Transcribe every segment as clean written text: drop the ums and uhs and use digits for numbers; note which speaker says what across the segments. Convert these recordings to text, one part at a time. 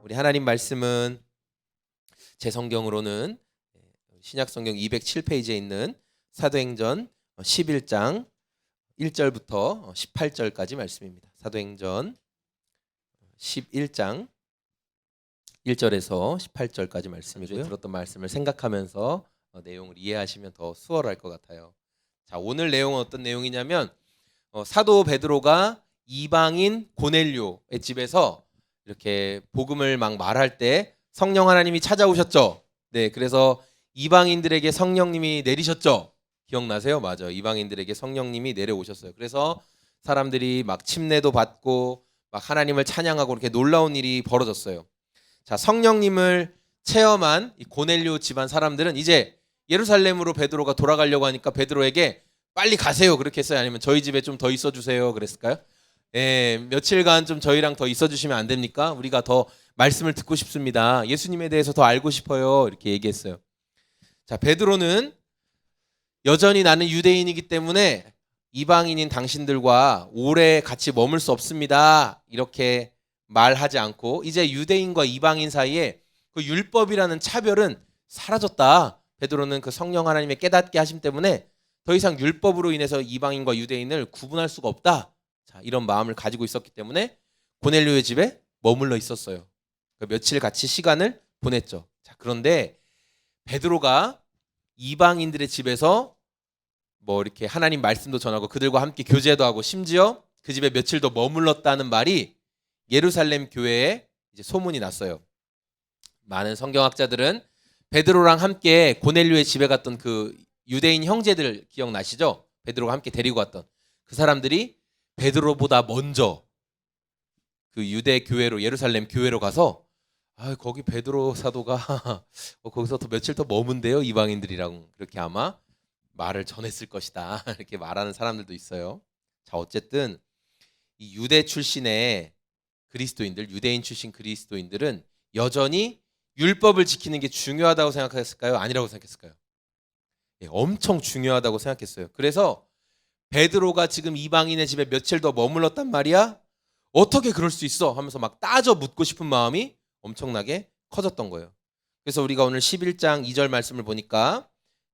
Speaker 1: 우리 하나님 말씀은 제 성경으로는 신약성경 207페이지에 있는 사도행전 11장 1절부터 18절까지 말씀입니다. 사도행전 11장 1절에서 18절까지 말씀이고요. 들었던 말씀을 생각하면서 내용을 이해하시면 더 수월할 것 같아요. 자, 오늘 내용은 어떤 내용이냐면 사도 베드로가 이방인 고넬료의 집에서 이렇게 복음을 막 말할 때 성령 하나님이 찾아오셨죠. 네, 그래서 이방인들에게 성령님이 내리셨죠. 기억나세요? 맞아요. 이방인들에게 성령님이 내려오셨어요. 그래서 사람들이 막 침례도 받고 막 하나님을 찬양하고 이렇게 놀라운 일이 벌어졌어요. 자, 성령님을 체험한 이 고넬료 집안 사람들은 이제 예루살렘으로 베드로가 돌아가려고 하니까 베드로에게 빨리 가세요 그렇게 했어요? 아니면 저희 집에 좀 더 있어 주세요 그랬을까요? 예, 며칠간 좀 저희랑 더 있어 주시면 안 됩니까? 우리가 더 말씀을 듣고 싶습니다. 예수님에 대해서 더 알고 싶어요. 이렇게 얘기했어요. 자, 베드로는 여전히 나는 유대인이기 때문에 이방인인 당신들과 오래 같이 머물 수 없습니다. 이렇게 말하지 않고 이제 유대인과 이방인 사이에 그 율법이라는 차별은 사라졌다. 베드로는 그 성령 하나님의 깨닫게 하심 때문에 더 이상 율법으로 인해서 이방인과 유대인을 구분할 수가 없다. 자, 이런 마음을 가지고 있었기 때문에 고넬료의 집에 머물러 있었어요. 며칠 같이 시간을 보냈죠. 자, 그런데 베드로가 이방인들의 집에서 뭐 이렇게 하나님 말씀도 전하고 그들과 함께 교제도 하고 심지어 그 집에 며칠 더 머물렀다는 말이 예루살렘 교회에 이제 소문이 났어요. 많은 성경학자들은 베드로랑 함께 고넬료의 집에 갔던 그 유대인 형제들 기억나시죠? 베드로가 함께 데리고 갔던 그 사람들이 베드로보다 먼저 그 유대 교회로 예루살렘 교회로 가서 거기 베드로 사도가 거기서 더 며칠 더 머문대요 이방인들이랑 그렇게 아마 말을 전했을 것이다 이렇게 말하는 사람들도 있어요. 자, 어쨌든 이 유대 출신의 그리스도인들, 유대인 출신 그리스도인들은 여전히 율법을 지키는 게 중요하다고 생각했을까요? 아니라고 생각했을까요? 예, 엄청 중요하다고 생각했어요. 그래서 베드로가 지금 이방인의 집에 며칠 더 머물렀단 말이야? 어떻게 그럴 수 있어? 하면서 막 따져 묻고 싶은 마음이 엄청나게 커졌던 거예요. 그래서 우리가 오늘 11장 2절 말씀을 보니까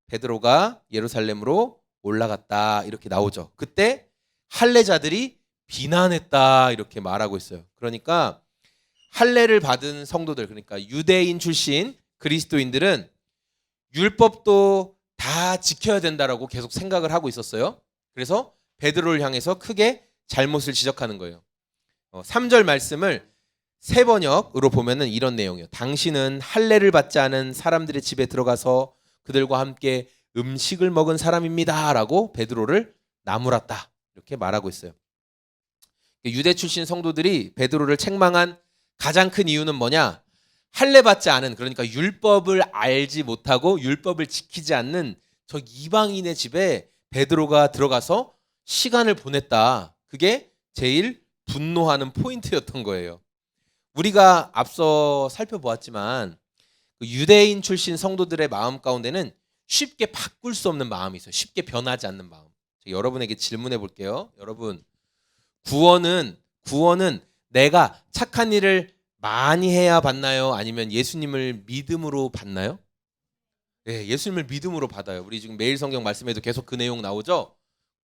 Speaker 1: 베드로가 예루살렘으로 올라갔다 이렇게 나오죠. 그때 할례자들이 비난했다 이렇게 말하고 있어요. 그러니까 할례를 받은 성도들, 그러니까 유대인 출신 그리스도인들은 율법도 다 지켜야 된다라고 계속 생각을 하고 있었어요. 그래서 베드로를 향해서 크게 잘못을 지적하는 거예요. 3절 말씀을 세 번역으로 보면은 이런 내용이에요. 당신은 할례를 받지 않은 사람들의 집에 들어가서 그들과 함께 음식을 먹은 사람입니다라고 베드로를 나무랐다 이렇게 말하고 있어요. 유대 출신 성도들이 베드로를 책망한 가장 큰 이유는 뭐냐? 할례 받지 않은, 그러니까 율법을 알지 못하고 율법을 지키지 않는 저 이방인의 집에 베드로가 들어가서 시간을 보냈다. 그게 제일 분노하는 포인트였던 거예요. 우리가 앞서 살펴보았지만 유대인 출신 성도들의 마음 가운데는 쉽게 바꿀 수 없는 마음이 있어요. 쉽게 변하지 않는 마음. 여러분에게 질문해 볼게요. 여러분, 구원은 내가 착한 일을 많이 해야 받나요? 아니면 예수님을 믿음으로 받나요? 네, 예수님을 믿음으로 받아요. 우리 지금 매일 성경 말씀에도 계속 그 내용 나오죠?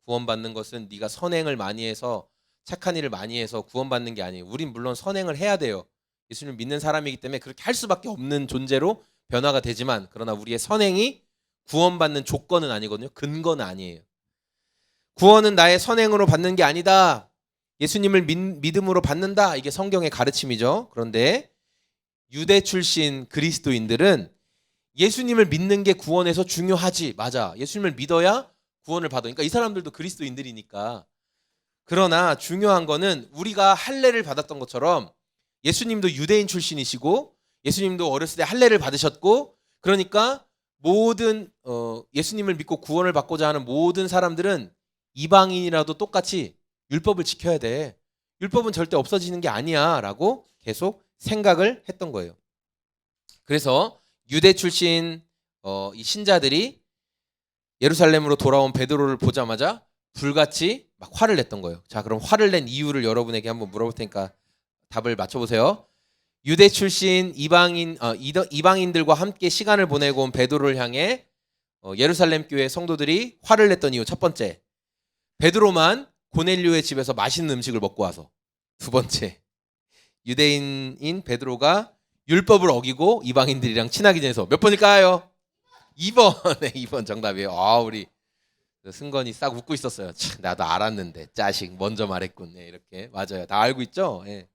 Speaker 1: 구원받는 것은 네가 선행을 많이 해서 착한 일을 많이 해서 구원받는 게 아니에요. 우린 물론 선행을 해야 돼요. 예수님을 믿는 사람이기 때문에 그렇게 할 수밖에 없는 존재로 변화가 되지만 그러나 우리의 선행이 구원받는 조건은 아니거든요. 근거는 아니에요. 구원은 나의 선행으로 받는 게 아니다. 예수님을 믿음으로 받는다. 이게 성경의 가르침이죠. 그런데 유대 출신 그리스도인들은 예수님을 믿는 게 구원에서 중요하지. 맞아. 예수님을 믿어야 구원을 받아. 그러니까 이 사람들도 그리스도인들이니까. 그러나 중요한 거는 우리가 할례를 받았던 것처럼 예수님도 유대인 출신이시고 예수님도 어렸을 때 할례를 받으셨고 그러니까 모든 예수님을 믿고 구원을 받고자 하는 모든 사람들은 이방인이라도 똑같이 율법을 지켜야 돼. 율법은 절대 없어지는 게 아니야 라고 계속 생각을 했던 거예요. 그래서 유대 출신 이 신자들이 예루살렘으로 돌아온 베드로를 보자마자 불같이 막 화를 냈던 거예요. 자, 그럼 화를 낸 이유를 여러분에게 한번 물어볼 테니까 답을 맞춰보세요. 유대 출신 이방인들과 함께 시간을 보내고 온 베드로를 향해 예루살렘 교회 성도들이 화를 냈던 이유 첫 번째, 베드로만 고넬료의 집에서 맛있는 음식을 먹고 와서. 두 번째, 유대인인 베드로가 율법을 어기고 이방인들이랑 친하게 지내서. 몇 번일까요? 2번. 네, 2번 정답이에요. 우리 승건이 싹 웃고 있었어요. 참, 나도 알았는데 자식 먼저 말했군. 네, 이렇게. 맞아요. 다 알고 있죠? 네.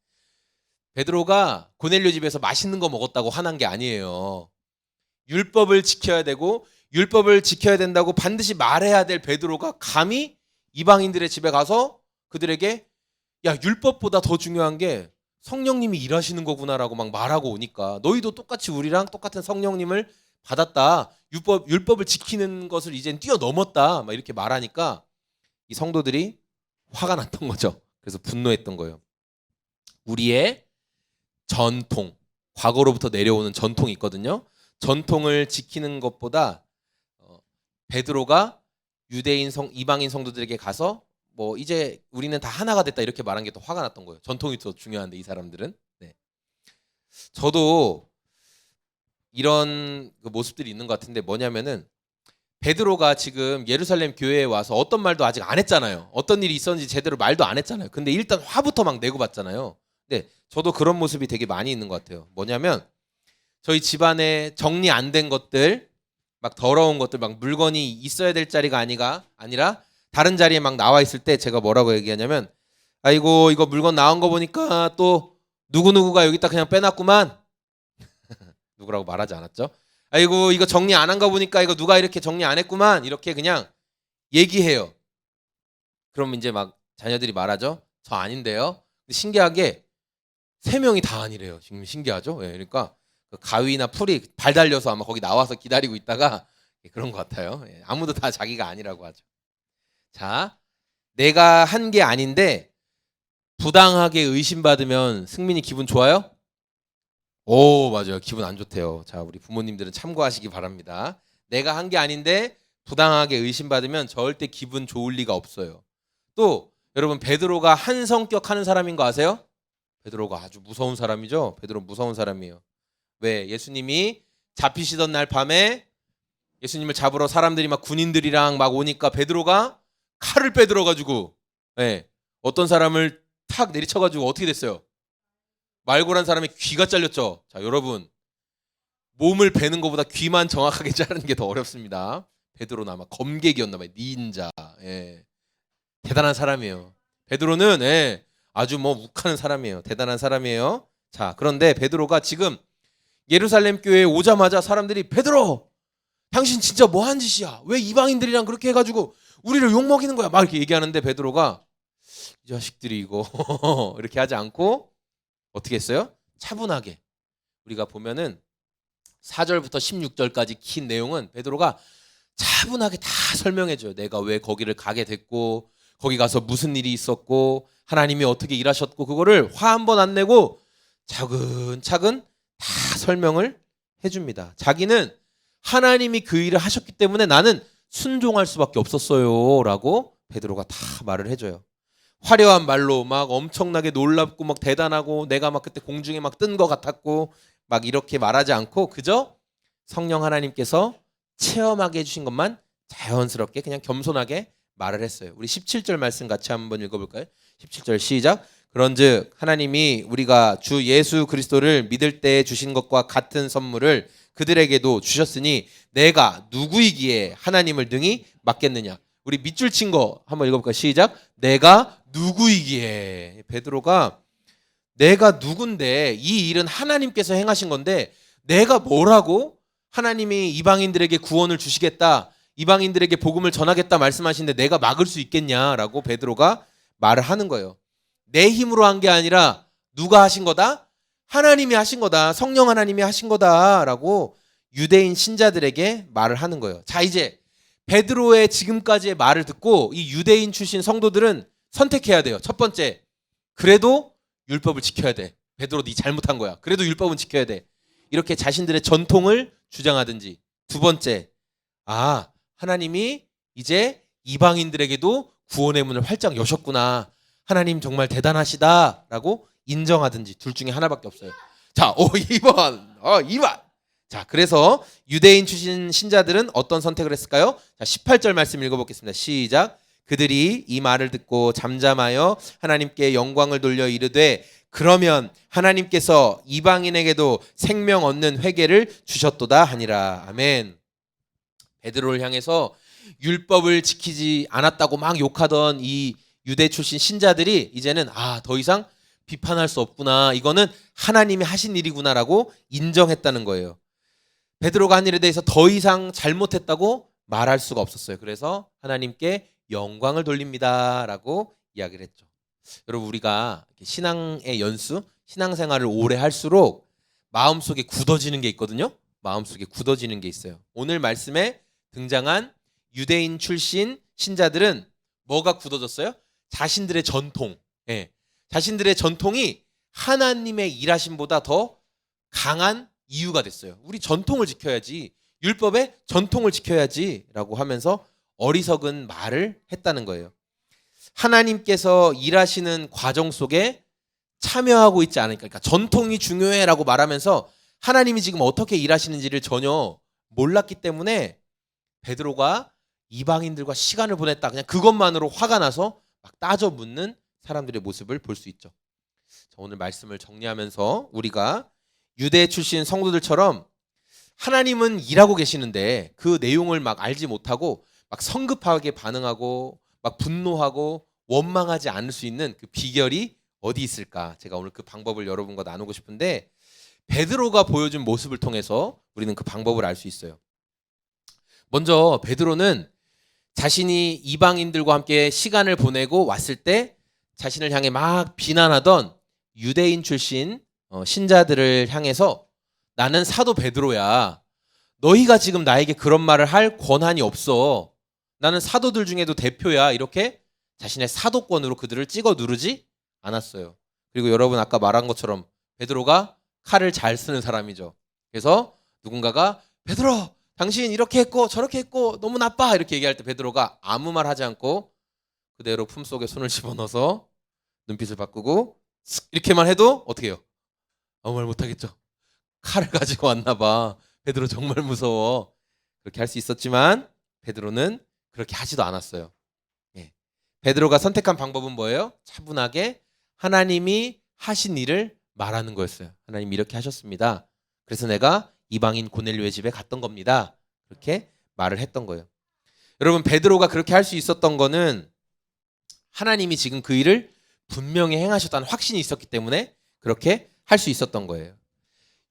Speaker 1: 베드로가 고넬료 집에서 맛있는 거 먹었다고 화난 게 아니에요. 율법을 지켜야 되고 율법을 지켜야 된다고 반드시 말해야 될 베드로가 감히 이방인들의 집에 가서 그들에게 야, 율법보다 더 중요한 게 성령님이 일하시는 거구나라고 막 말하고 오니까 너희도 똑같이 우리랑 똑같은 성령님을 받았다. 율법을 지키는 것을 이젠 뛰어넘었다. 막 이렇게 말하니까 이 성도들이 화가 났던 거죠. 그래서 분노했던 거예요. 우리의 전통, 과거로부터 내려오는 전통이 있거든요. 전통을 지키는 것보다 베드로가 이방인 성도들에게 가서 뭐 이제 우리는 다 하나가 됐다 이렇게 말한 게 더 화가 났던 거예요. 전통이 더 중요한데 이 사람들은. 네. 저도 이런 모습들이 있는 것 같은데 뭐냐면은 베드로가 지금 예루살렘 교회에 와서 어떤 말도 아직 안 했잖아요. 어떤 일이 있었는지 제대로 말도 안 했잖아요. 근데 일단 화부터 막 내고 봤잖아요. 네, 저도 그런 모습이 되게 많이 있는 것 같아요. 뭐냐면 저희 집안에 정리 안 된 것들, 막 더러운 것들, 막 물건이 있어야 될 자리가 아니라 다른 자리에 막 나와 있을 때 제가 뭐라고 얘기하냐면 아이고 이거 물건 나온 거 보니까 또 누구누구가 여기다 그냥 빼놨구만. 누구라고 말하지 않았죠? 아이고 이거 정리 안 한 거 보니까 이거 누가 이렇게 정리 안 했구만. 이렇게 그냥 얘기해요. 그럼 이제 막 자녀들이 말하죠. 저 아닌데요. 근데 신기하게 3명이 다 아니래요. 지금 신기하죠? 예, 그러니까 그 가위나 풀이 발 달려서 아마 거기 나와서 기다리고 있다가 그런 것 같아요. 예, 아무도 다 자기가 아니라고 하죠. 자, 내가 한 게 아닌데 부당하게 의심받으면 승민이 기분 좋아요? 오, 맞아요. 기분 안 좋대요. 자, 우리 부모님들은 참고하시기 바랍니다. 내가 한 게 아닌데 부당하게 의심받으면 절대 기분 좋을 리가 없어요. 또 여러분 베드로가 한 성격 하는 사람인 거 아세요? 베드로가 아주 무서운 사람이죠. 베드로 무서운 사람이에요. 왜? 예수님이 잡히시던 날 밤에 예수님을 잡으러 사람들이 막 군인들이랑 막 오니까 베드로가 칼을 빼들어 가지고 어떤 사람을 탁 내리쳐 가지고 어떻게 됐어요? 말고란 사람의 귀가 잘렸죠. 자, 여러분 몸을 베는 것보다 귀만 정확하게 자르는 게 더 어렵습니다. 베드로는 아마 검객이었나 봐요. 닌자. 대단한 사람이에요. 베드로는 아주 뭐 욱하는 사람이에요. 대단한 사람이에요. 자, 그런데 베드로가 지금 예루살렘 교회에 오자마자 사람들이 베드로, 당신 진짜 뭐한 짓이야? 왜 이방인들이랑 그렇게 해가지고 우리를 욕먹이는 거야? 막 이렇게 얘기하는데 베드로가 이 자식들이 이거 이렇게 하지 않고 어떻게 했어요? 차분하게. 우리가 보면은 4절부터 16절까지 긴 내용은 베드로가 차분하게 다 설명해줘요. 내가 왜 거기를 가게 됐고 거기 가서 무슨 일이 있었고 하나님이 어떻게 일하셨고 그거를 화 한 번 안 내고 차근차근 다 설명을 해줍니다. 자기는 하나님이 그 일을 하셨기 때문에 나는 순종할 수밖에 없었어요 라고 베드로가 다 말을 해줘요. 화려한 말로 막 엄청나게 놀랍고 막 대단하고 내가 막 그때 공중에 막 뜬 것 같았고 막 이렇게 말하지 않고 그저 성령 하나님께서 체험하게 해주신 것만 자연스럽게 그냥 겸손하게 말을 했어요. 우리 17절 말씀 같이 한번 읽어볼까요? 17절 시작. 그런즉 하나님이 우리가 주 예수 그리스도를 믿을 때 주신 것과 같은 선물을 그들에게도 주셨으니 내가 누구이기에 하나님을 능히 맡겠느냐. 우리 밑줄 친 거 한번 읽어볼까요? 시작. 내가 누구이기에. 베드로가 내가 누군데 이 일은 하나님께서 행하신 건데 내가 뭐라고 하나님이 이방인들에게 구원을 주시겠다, 이방인들에게 복음을 전하겠다 말씀하시는데 내가 막을 수 있겠냐라고 베드로가 말을 하는 거예요. 내 힘으로 한 게 아니라 누가 하신 거다? 하나님이 하신 거다. 성령 하나님이 하신 거다라고 유대인 신자들에게 말을 하는 거예요. 자, 이제 베드로의 지금까지의 말을 듣고 이 유대인 출신 성도들은 선택해야 돼요. 첫 번째, 그래도 율법을 지켜야 돼. 베드로 네 잘못한 거야. 그래도 율법은 지켜야 돼. 이렇게 자신들의 전통을 주장하든지. 두 번째, 하나님이 이제 이방인들에게도 구원의 문을 활짝 여셨구나. 하나님 정말 대단하시다라고 인정하든지. 둘 중에 하나밖에 없어요. 자, 2번. 2번. 자, 그래서 유대인 출신 신자들은 어떤 선택을 했을까요? 자, 18절 말씀 읽어보겠습니다. 시작. 그들이 이 말을 듣고 잠잠하여 하나님께 영광을 돌려 이르되 그러면 하나님께서 이방인에게도 생명 얻는 회개를 주셨도다 하니라. 아멘. 베드로를 향해서 율법을 지키지 않았다고 막 욕하던 이 유대 출신 신자들이 이제는 더 이상 비판할 수 없구나. 이거는 하나님이 하신 일이구나라고 인정했다는 거예요. 베드로가 한 일에 대해서 더 이상 잘못했다고 말할 수가 없었어요. 그래서 하나님께 영광을 돌립니다라고 이야기를 했죠. 여러분, 우리가 신앙의 연수, 신앙생활을 오래 할수록 마음속에 굳어지는 게 있거든요. 마음속에 굳어지는 게 있어요. 오늘 말씀에 등장한 유대인 출신 신자들은 뭐가 굳어졌어요? 자신들의 전통. 자신들의 전통이 하나님의 일하심보다 더 강한 이유가 됐어요. 우리 전통을 지켜야지, 율법의 전통을 지켜야지 라고 하면서 어리석은 말을 했다는 거예요. 하나님께서 일하시는 과정 속에 참여하고 있지 않으니까, 그러니까 전통이 중요해 라고 말하면서 하나님이 지금 어떻게 일하시는지를 전혀 몰랐기 때문에 베드로가 이방인들과 시간을 보냈다, 그냥 그것만으로 화가 나서 막 따져 묻는 사람들의 모습을 볼 수 있죠. 자, 오늘 말씀을 정리하면서 우리가 유대 출신 성도들처럼 하나님은 일하고 계시는데 그 내용을 막 알지 못하고 막 성급하게 반응하고 막 분노하고 원망하지 않을 수 있는 그 비결이 어디 있을까? 제가 오늘 그 방법을 여러분과 나누고 싶은데, 베드로가 보여준 모습을 통해서 우리는 그 방법을 알 수 있어요. 먼저 베드로는 자신이 이방인들과 함께 시간을 보내고 왔을 때 자신을 향해 막 비난하던 유대인 출신 신자들을 향해서 나는 사도 베드로야. 너희가 지금 나에게 그런 말을 할 권한이 없어. 나는 사도들 중에도 대표야. 이렇게 자신의 사도권으로 그들을 찍어 누르지 않았어요. 그리고 여러분 아까 말한 것처럼 베드로가 칼을 잘 쓰는 사람이죠. 그래서 누군가가 베드로, 당신 이렇게 했고 저렇게 했고 너무 나빠 이렇게 얘기할 때 베드로가 아무 말 하지 않고 그대로 품속에 손을 집어넣어서 눈빛을 바꾸고 이렇게만 해도 어떻게 해요? 아무 말 못하겠죠. 칼을 가지고 왔나 봐. 베드로 정말 무서워. 그렇게 할 수 있었지만 베드로는 그렇게 하지도 않았어요. 베드로가 선택한 방법은 뭐예요? 차분하게 하나님이 하신 일을 말하는 거였어요. 하나님 이렇게 하셨습니다. 그래서 내가 이방인 고넬료의 집에 갔던 겁니다. 그렇게 말을 했던 거예요. 여러분, 베드로가 그렇게 할 수 있었던 거는 하나님이 지금 그 일을 분명히 행하셨다는 확신이 있었기 때문에 그렇게 할 수 있었던 거예요.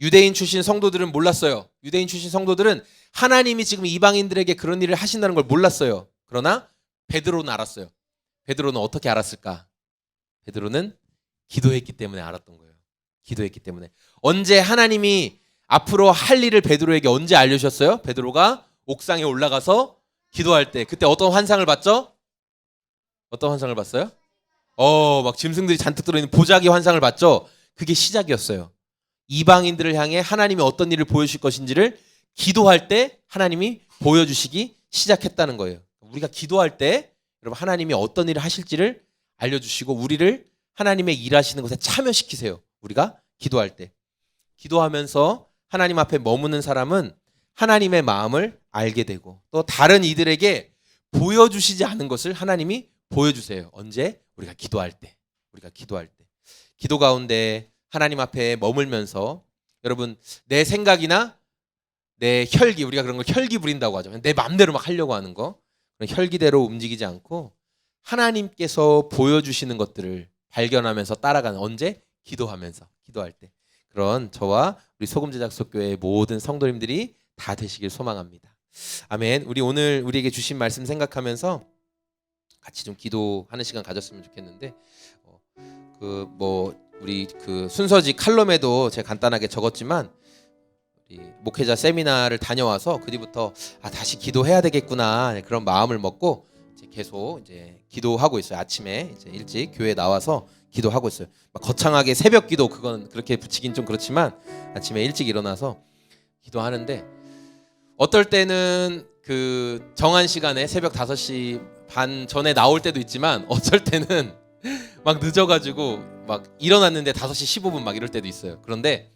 Speaker 1: 유대인 출신 성도들은 몰랐어요. 유대인 출신 성도들은 하나님이 지금 이방인들에게 그런 일을 하신다는 걸 몰랐어요. 그러나 베드로는 알았어요. 베드로는 어떻게 알았을까? 베드로는 기도했기 때문에 알았던 거예요. 기도했기 때문에. 언제 하나님이 앞으로 할 일을 베드로에게 언제 알려주셨어요? 베드로가 옥상에 올라가서 기도할 때. 그때 어떤 환상을 봤죠? 어떤 환상을 봤어요? 막 짐승들이 잔뜩 들어있는 보자기 환상을 봤죠? 그게 시작이었어요. 이방인들을 향해 하나님이 어떤 일을 보여주실 것인지를 기도할 때 하나님이 보여주시기 시작했다는 거예요. 우리가 기도할 때 여러분 하나님이 어떤 일을 하실지를 알려주시고 우리를 하나님의 일하시는 것에 참여시키세요. 우리가 기도할 때. 기도하면서 하나님 앞에 머무는 사람은 하나님의 마음을 알게 되고 또 다른 이들에게 보여주시지 않은 것을 하나님이 보여주세요. 언제? 우리가 기도할 때. 우리가 기도할 때. 기도 가운데 하나님 앞에 머물면서 여러분 내 생각이나 내 혈기, 우리가 그런 걸 혈기 부린다고 하죠. 내 마음대로 막 하려고 하는 거. 혈기대로 움직이지 않고 하나님께서 보여주시는 것들을 발견하면서 따라가는, 언제? 기도하면서, 기도할 때. 그런 저와 우리 소금제작소교회의 모든 성도님들이 다 되시길 소망합니다. 아멘. 우리 오늘 우리에게 주신 말씀 생각하면서 같이 좀 기도하는 시간 가졌으면 좋겠는데 우리 그 순서지 칼럼에도 제가 간단하게 적었지만 우리 목회자 세미나를 다녀와서 그 뒤부터 다시 기도해야 되겠구나 그런 마음을 먹고 이제 계속 이제 기도하고 있어요. 아침에 이제 일찍 교회에 나와서 기도하고 있어요. 막 거창하게 새벽 기도 그건 그렇게 붙이긴 좀 그렇지만 아침에 일찍 일어나서 기도하는데 어떨 때는 그 정한 시간에 새벽 5시 반 전에 나올 때도 있지만 어쩔 때는 막 늦어가지고 막 일어났는데 5시 15분 막 이럴 때도 있어요. 그런데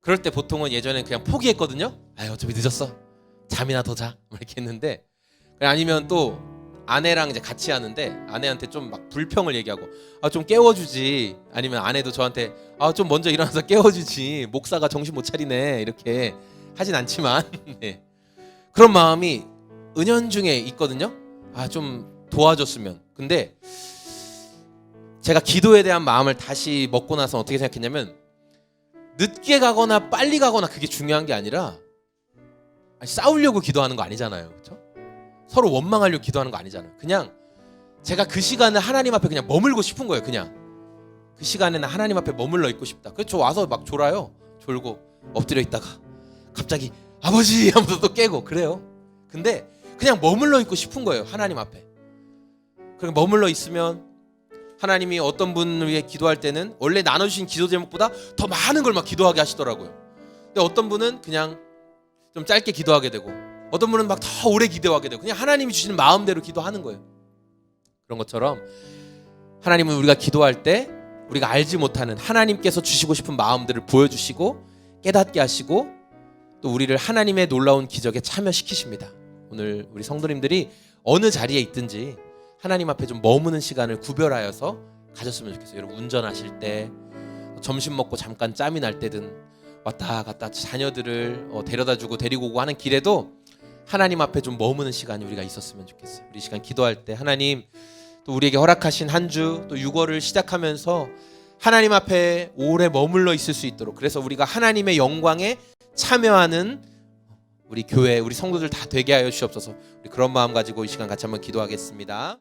Speaker 1: 그럴 때 보통은 예전엔 그냥 포기했거든요. 아유 어차피 늦었어. 잠이나 더 자. 이렇게 했는데 아니면 또 아내랑 이제 같이 하는데 아내한테 좀 막 불평을 얘기하고 좀 깨워주지. 아니면 아내도 저한테 좀 먼저 일어나서 깨워주지. 목사가 정신 못 차리네. 이렇게 하진 않지만 네. 그런 마음이 은연중에 있거든요. 좀 도와줬으면. 근데 제가 기도에 대한 마음을 다시 먹고 나서 어떻게 생각했냐면 늦게 가거나 빨리 가거나 그게 중요한 게 아니라 싸우려고 기도하는 거 아니잖아요. 그렇죠? 서로 원망하려고 기도하는 거 아니잖아요. 그냥 제가 그 시간을 하나님 앞에 그냥 머물고 싶은 거예요. 그냥 그 시간에는 하나님 앞에 머물러 있고 싶다. 그래서 저 와서 막 졸아요. 졸고 엎드려 있다가 갑자기 아버지 하면서 또 깨고 그래요. 근데 그냥 머물러 있고 싶은 거예요. 하나님 앞에. 그렇게 머물러 있으면 하나님이 어떤 분을 위해 기도할 때는 원래 나눠주신 기도 제목보다 더 많은 걸 막 기도하게 하시더라고요. 근데 어떤 분은 그냥 좀 짧게 기도하게 되고 어떤 분은 막 더 오래 기도하게 되고 그냥 하나님이 주시는 마음대로 기도하는 거예요. 그런 것처럼 하나님은 우리가 기도할 때 우리가 알지 못하는 하나님께서 주시고 싶은 마음들을 보여주시고 깨닫게 하시고 또 우리를 하나님의 놀라운 기적에 참여시키십니다. 오늘 우리 성도님들이 어느 자리에 있든지 하나님 앞에 좀 머무는 시간을 구별하여서 가졌으면 좋겠어요. 여러분 운전하실 때 점심 먹고 잠깐 짬이 날 때든 왔다 갔다 자녀들을 데려다주고 데리고 오고 하는 길에도 하나님 앞에 좀 머무는 시간이 우리가 있었으면 좋겠어요. 우리 시간 기도할 때 하나님 또 우리에게 허락하신 한 주 또 6월을 시작하면서 하나님 앞에 오래 머물러 있을 수 있도록 그래서 우리가 하나님의 영광에 참여하는 우리 교회 우리 성도들 다 되게 하여 주시옵소서. 우리 그런 마음 가지고 이 시간 같이 한번 기도하겠습니다.